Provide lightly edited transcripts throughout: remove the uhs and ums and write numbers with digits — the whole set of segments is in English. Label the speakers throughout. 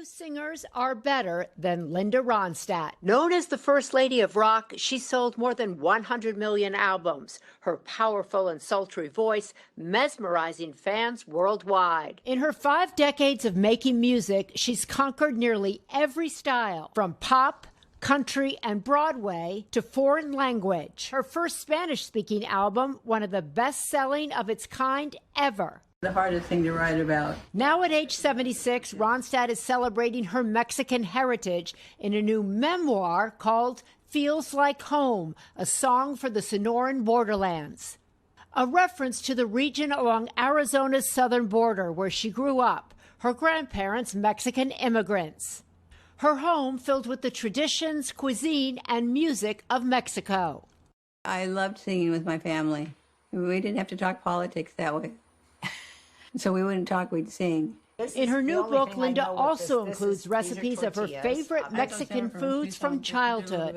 Speaker 1: Few singers are better than Linda Ronstadt.
Speaker 2: Known as the First Lady of Rock, she sold more than 100 million albums. Her powerful and sultry voice mesmerizing fans worldwide.
Speaker 1: In her 5 decades of making music, she's conquered nearly every style, from pop, country, and Broadway to foreign language. Her first Spanish-speaking album, one of the best-selling of its kind ever.
Speaker 3: The hardest thing to write about.
Speaker 1: Now at age 76, Ronstadt is celebrating her Mexican heritage in a new memoir called Feels Like Home, a song for the Sonoran borderlands. A reference to the region along Arizona's southern border where she grew up, her grandparents Mexican immigrants. Her home filled with the traditions, cuisine, and music of Mexico.
Speaker 3: I loved singing with my family. We didn't have to talk politics that way. So we wouldn't talk, we'd sing.
Speaker 1: In her new book, Linda also includes recipes of her favorite Mexican foods from childhood.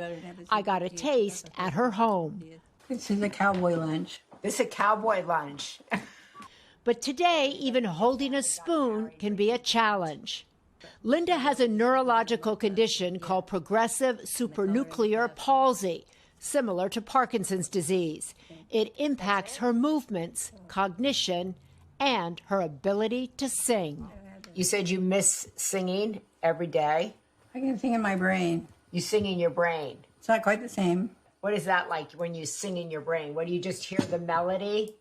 Speaker 1: I got a taste at her home.
Speaker 3: This is a cowboy lunch.
Speaker 2: This is a cowboy lunch.
Speaker 1: But today, even holding a spoon can be a challenge. Linda has a neurological condition called progressive supranuclear palsy, similar to Parkinson's disease. It impacts her movements, cognition, and her ability to sing.
Speaker 2: You said you miss singing every day?
Speaker 3: I can sing in my brain.
Speaker 2: You sing in your brain.
Speaker 3: It's not quite the same.
Speaker 2: What is that like when you sing in your brain? What do you just hear the melody?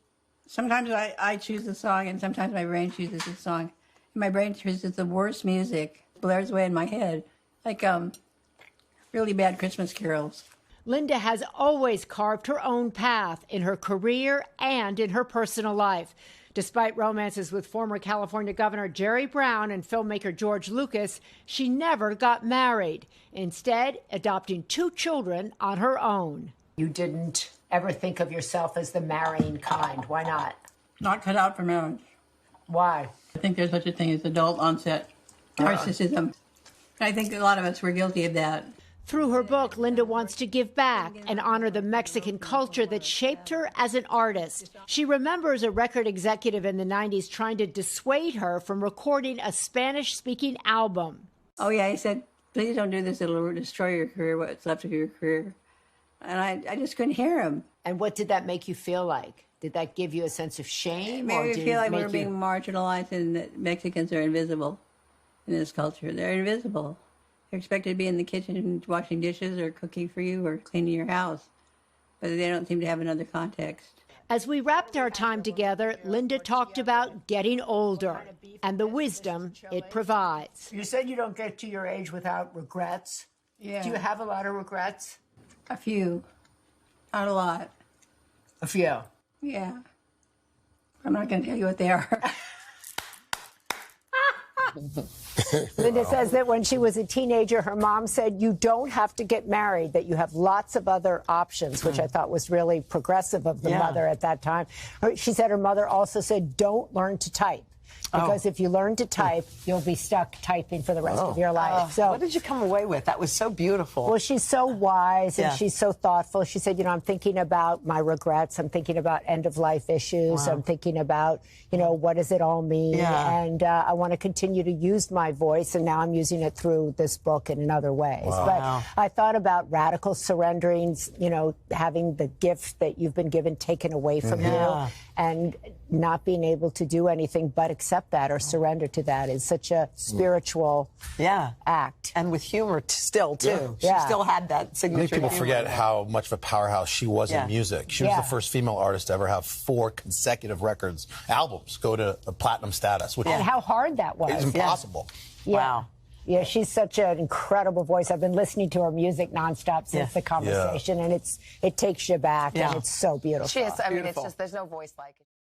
Speaker 3: Sometimes I choose the song, and sometimes my brain chooses the song. And my brain chooses the worst music, blares away in my head, like really bad Christmas carols.
Speaker 1: Linda has always carved her own path in her career and in her personal life. Despite romances with former California Governor Jerry Brown and filmmaker George Lucas, she never got married, instead adopting 2 children on her own.
Speaker 2: You didn't ever think of yourself as the marrying kind. Why not?
Speaker 3: Not cut out for marriage.
Speaker 2: Why?
Speaker 3: I think there's such a thing as adult onset narcissism. I think a lot of us were guilty of that.
Speaker 1: Through her book, Linda wants to give back and honor the Mexican culture that shaped her as an artist. She remembers a record executive in the 90s trying to dissuade her from recording a Spanish-speaking album.
Speaker 3: Oh, yeah, he said, please don't do this. It'll destroy your career, what's left of your career. And I just couldn't hear him.
Speaker 2: And what did that make you feel like? Did that give you a sense of shame?
Speaker 3: It made me feel like we were being marginalized and that Mexicans are invisible in this culture. They're invisible. They're expected to be in the kitchen washing dishes or cooking for you or cleaning your house, but they don't seem to have another context.
Speaker 1: As we wrapped our time together, Linda talked about getting older and the wisdom it provides.
Speaker 2: You said you don't get to your age without regrets.
Speaker 3: Yeah.
Speaker 2: Do you have a lot of regrets?
Speaker 3: A few. Not a lot.
Speaker 2: A few?
Speaker 3: Yeah. I'm not going to tell you what they are.
Speaker 1: Linda says that when she was a teenager, her mom said, you don't have to get married, that you have lots of other options, which I thought was really progressive of the mother at that time. She said her mother also said, don't learn to type. Because if you learn to type, you'll be stuck typing for the rest of your life. So,
Speaker 4: what did you come away with? That was so beautiful.
Speaker 1: Well, she's so wise and she's so thoughtful. She said, you know, I'm thinking about my regrets. I'm thinking about end-of-life issues. I'm thinking about, you know, what does it all mean? And I want to continue to use my voice, and now I'm using it through this book and in other ways. But I thought about radical surrendering, you know, having the gift that you've been given taken away from you, and not being able to do anything but accept that or surrender to that is such a spiritual act.
Speaker 4: And with humor still, too. She still had that signature.
Speaker 5: I think people forget how much of a powerhouse she was in music. She was the first female artist to ever have 4 consecutive albums go to a platinum status.
Speaker 1: And how hard that was.
Speaker 5: It's impossible.
Speaker 4: Wow.
Speaker 1: Yeah, she's such an incredible voice. I've been listening to her music nonstop since the conversation, and it takes you back, and it's so beautiful.
Speaker 4: She is. I mean, it's just, there's no voice like it.